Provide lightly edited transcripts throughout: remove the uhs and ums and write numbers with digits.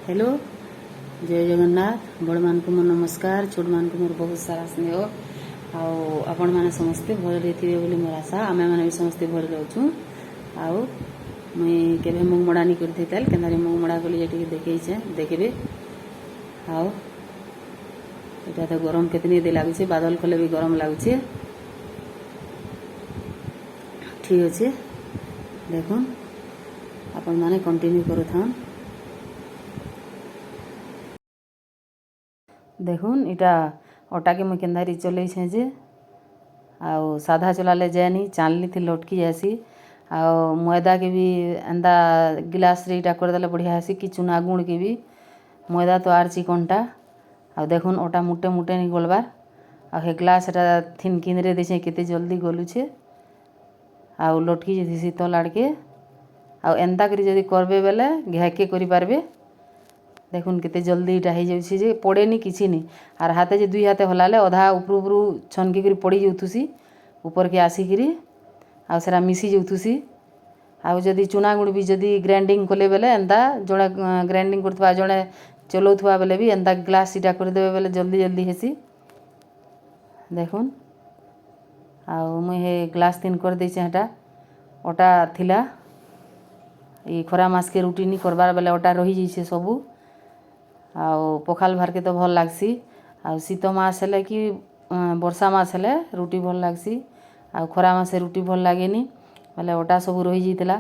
Hello जय जगन्नाथ बड़ मान को मोर नमस्कार छोट मान को मोर बहुत सारा स्नेह आपण मैंने समस्ते भल थे बोली मोर आशा आम मैंने भी समस्ते भल रोचु आउ मुई केवे मुग मड़ा नहीं करते केन्दारी मुग मड़ा कली देखे देखिए आउ यहाँ तो गरम कितनी दे लगुच बादल कले भी गरम लगुच ठीक अच्छे देखुन आपण मैंने कंटिन्यू करूँ देखुन इटा अटा के मुझे केन्दारी चले जे आउ साधा चलाले जाएनी चालनी थी लटकी जासी आउ मैदा के भी एंदा गिलास रे इटा करदेले बढ़िया आसी कि चुना गुण के भी मैदा तो आर चिकनटा आउ देखुन अटा मुटे मुटे नहीं गलबार आ हे ग्लास एटा थिन किंदरे देछे केते जल्दी गलुछे आउ लटकी जेसी तल आड़के आउ एंता करी जदी करबे बेले घेके करि पारबे देखुन केते जल्दी इटा हो जाउछि जे पड़ेनी किछि नहीं आर हाथे जे दुई हाथे हलाले अधा उपरू उपरू छनकी करी पड़ी जाउथुसी ऊपर के आसिकिरी आउ सेरा मिसी जाउथुसी आउ जदी चुना गुड़ भी जदी ग्राइंडिंग कले बेले एंता जड़े ग्राइंडिंग करथवा जड़े चलाउथवा बेले भी एंता ग्लास इटा कर देबे बेले जल्दी जल्दी हेसी देखुन आउ मुई हे ग्लास तीन कर देछे हेटा अटा थिला ई खरा मास के रुटी नहीं करबार बेले अटा रही जाइछे सबू आउ पखाल भार के तो भल लागसी आउ शीत मास हेले कि वर्षा मास हेले रुटी भल लागसी आउ खरा मासे रुटी भल लागेनी बेले अटा सब रही जाइतला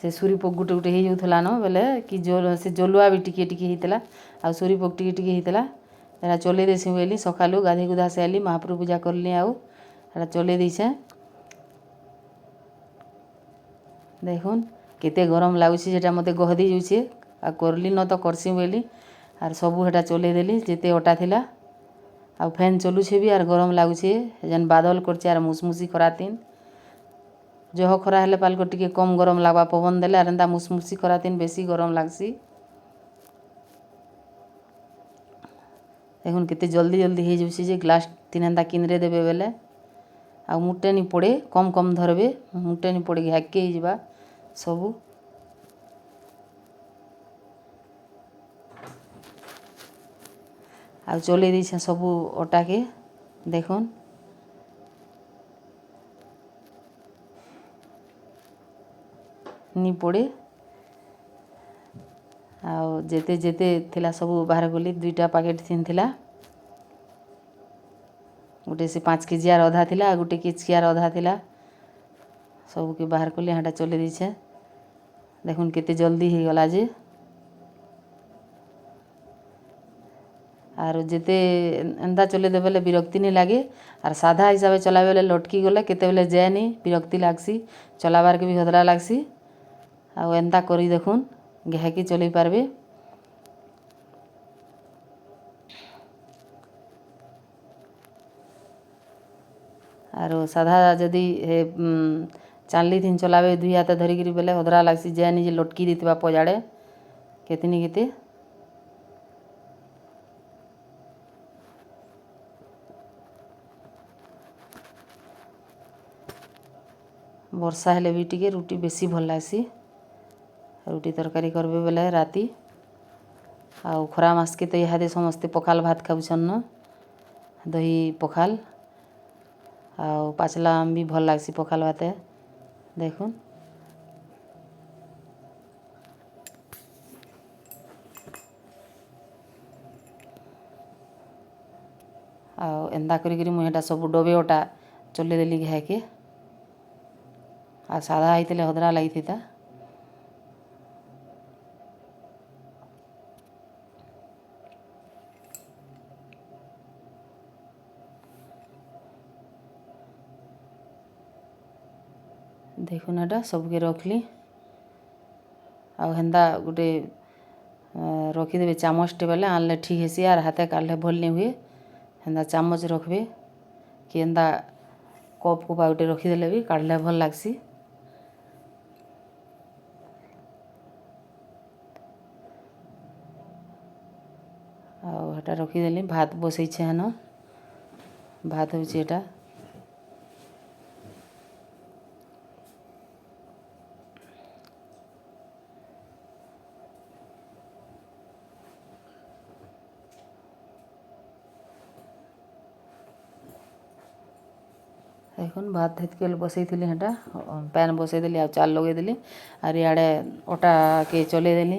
से सूरी पोक गुटे गुटे हो जाउथला न बेले कि से जलुआ भी टिके टिके होइतला आउ सूरी पोक टिके टिके होइतला एटा चले देसी बोली सकालू गाधे गुधा से आली महाप्रभु पूजा करली आउ एटा चले देछे देखुन केते गरम लागुछि जेटा मते गहदी जाउछे आ करली न तो करसी बोली आर सबू हेटा चले देली जेते अटा थिला आ फैन चलुछे भी आर गरम लागुछे जेन बादल करछे आर मुसमुसी खरातीन जह खरा हेले पालको टिके कम गरम लागबा पवन देले आर एंता मुसमुसी खरातीन बेसी गरम लागसी देखुन केते जल्दी जल्दी हो जाउछे जे ग्लास तीन एंता किनरे देबे बेले आ मुटे नहीं पड़े कम कम धरबे मुटे नहीं पड़े घाके ही जिबा सबू आ चले दीछे सबू अटा के देखुन नी पड़े आउ जेते जेते थिला सबू बाहर गली दुईटा पैकेट थिन थिला गोटे से 5 केजियार अधा थिला आ गोटे केजियार अधा थिला सबू के बाहर कली हाँटा चले दीछे देखुन केते जल्दी हो गला जे आर जेते एंता चले दे बेले विरक्ति नहीं लगे आर साधा हिसाब से चलाबे बेले लटकी गले केते बेले जाए नहीं विरक्ति लागसी चलाबार के भी हदरा लागसी आउ एंता करी देखुन घेकी चलई पारबे आरो साधा जदी हे चालली थिन चलाबे दुई हाथ धरिकी बेले हदरा लागसी जाए नहीं जे लटकी देथिबा पजाड़े केतनी केते वर्षा हेले भी टिके रुटी बेसी भल लागसी रुटी तरकारी करबे बेले राती आउ खरा मास के तो इहादे समस्ते पखाल भात खाउछन न दही पखाल आउ पाचला आम भी भल लागसी पखाल भाते देखुन आउ एंदा करी मुई हेटा सब डबे अटा चले देली घाके आ साधा आइतले हदरा लागिथिता देखुन एटा सबके रखली आउ हेन्दा गोटे रखीदेवे चामचटे बेले आनले ठीक हेसी आर हाथे काढ़ले भल नहीं हुए हेन्दा चामच रखबे कि एंदा कप को गोटे रखीदेले भी काढ़ले भल लागसी आउ हेटा रखीदेली भात बसैछे हेन भात होउछि एटा देखुन भात हेतकेल बसई हेटा पैन बसईदेली आ चाल लगेदेली आर इे अटा के चलईदेली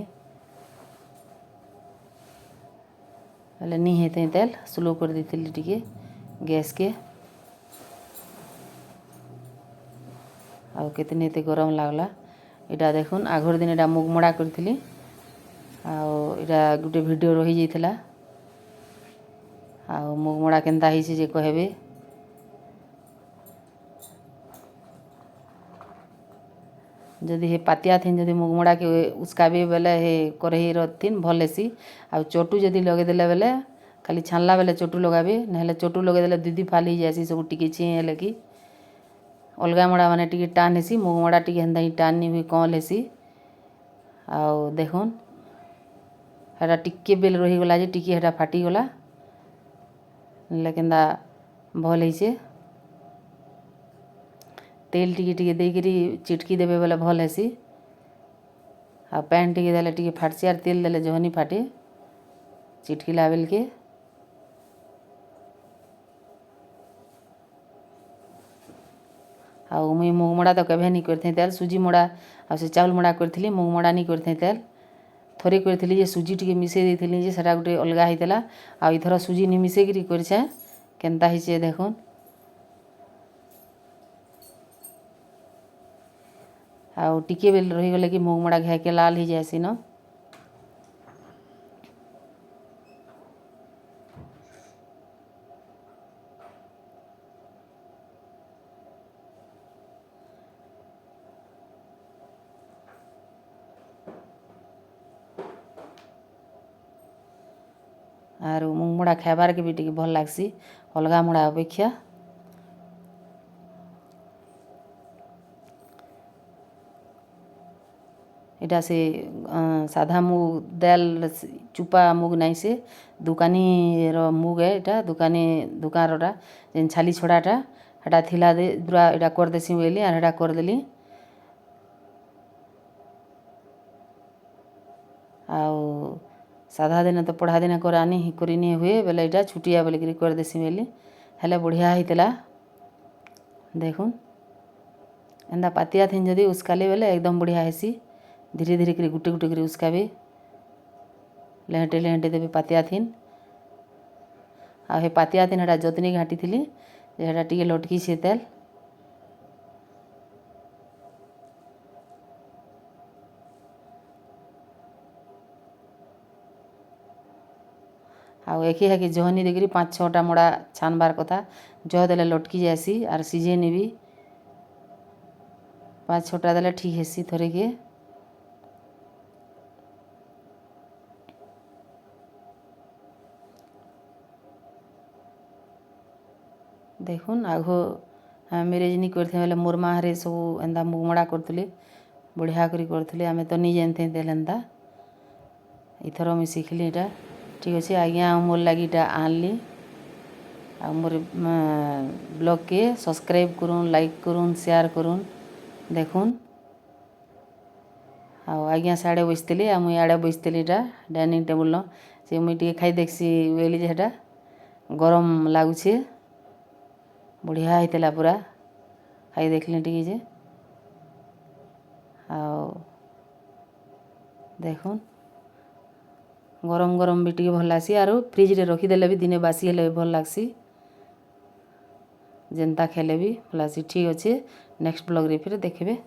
हेल्ले नी हेते तेल स्लो कर देती टिके गैस के आतने गरम लगला इटा देखुन आगर दिन इटा मुगमड़ा करी आटा गोटे वीडियो रही जाइथिला आ मुगमड़ा केनता हिचे जे कहबे जदि हे पातिया थीन जदि मुगमड़ा के उसकाबे बेले हे कढ़ई थीन भल हेसी आ चटू जदि लगेदेले बेले खाली छानला बेले चटू लगाबे नहेले चटू लगेदेले दीदी फाल ही जासी सब टिके ची हेले कि अलगा मड़ा माने टिके टान हेसी मुगमड़ा टिके हेन्दा ही टान नी हुई कल हेसी आउ देखुन हेटा टिके बेल रही गला जे टिके हेटा फाटी गला लेकिन भल हेचे तेल टिके टिके देकरी चिटकी देबे बेले भल हेसी आ पैन टिके देले टिके फाटसी आर तेल देले जहनी फाटे चिटकीला बेल के आ मुई मुगमड़ा तो केभे नहीं करथे तेल सुजी मड़ा आ से चाउल मड़ा करथिली मुगमड़ा नहीं करथे तेल थोड़े करथिली जे सुजी टिके मिसई देथिली जे सेटा गोटे अलगा हेतला आ इथर सुजी नि मिसई करी करछे केनता हिचे देखुन आउ टिके बेल रही गले कि मुगमड़ा घाके लाल ही जासी न आर मुगमड़ा खाइबार के भी टिके भल लागसी अलगा मुड़ा अपेक्षा इटा से साधा मुग दाल चुपा मुग नहीं से दुकानी रो मुग है इटा दुकान रोटा जेन छाली छोड़ाटा हेटा थिला दे पूरा इटा कर देसी बेली आर हेटा कर देली आउ साधा दिन तो पढ़ा दिन करानी करनी हुए बेले इटा छुटिया बोलिक कर देसी बेली हेले बढ़िया होइतला देखुन एंदा पातिया थीन जदि उसकाले बेले एकदम बढ़िया हेसी धीरे धीरे करी गुटे गुटे करी उसकाबे लेहटे देबे पातिया थीन आ हे पातिया थीन हेटा जतनी घाटी थिली जे हेटा टिके लटकी से तेल आउ एके हाकि जहनी देकरी 5-6टा मड़ा छानबार कथा जह देले लटकी जासी आर सीझे नेबी 5-6टा देले ठीक हेसी थोड़े के देखुन आगो मेरेज नहीं करते बेले मोर माँ हरे सब एंदा मुगमड़ा करते बढ़िया करी करते आम तो नहीं जानते तेल एंदा इथर मुझे शिखली इटा ठीक अच्छे आज्ञा मोर लगी आनली आ मोर ब्लॉग के सब्सक्राइब करूँ लाइक करूँ शेयर करूँ देखुन आज्ञा साड़े बसती आ मुई आड़े बसती डाइनिंग टेबुल से मुई टे खाई देखसी बोली जे गरम लगुचे बढ़िया होता पूरा खाई देखली टी जे देखुन गरम गरम भी टी भल लसी आरो फ्रिज रे रखीदेले भी दिने बासी हेले भल लगसी जेनता खेले भी भल लसी ठीक अच्छे नेक्स्ट ब्लॉग रे फिर देखबे।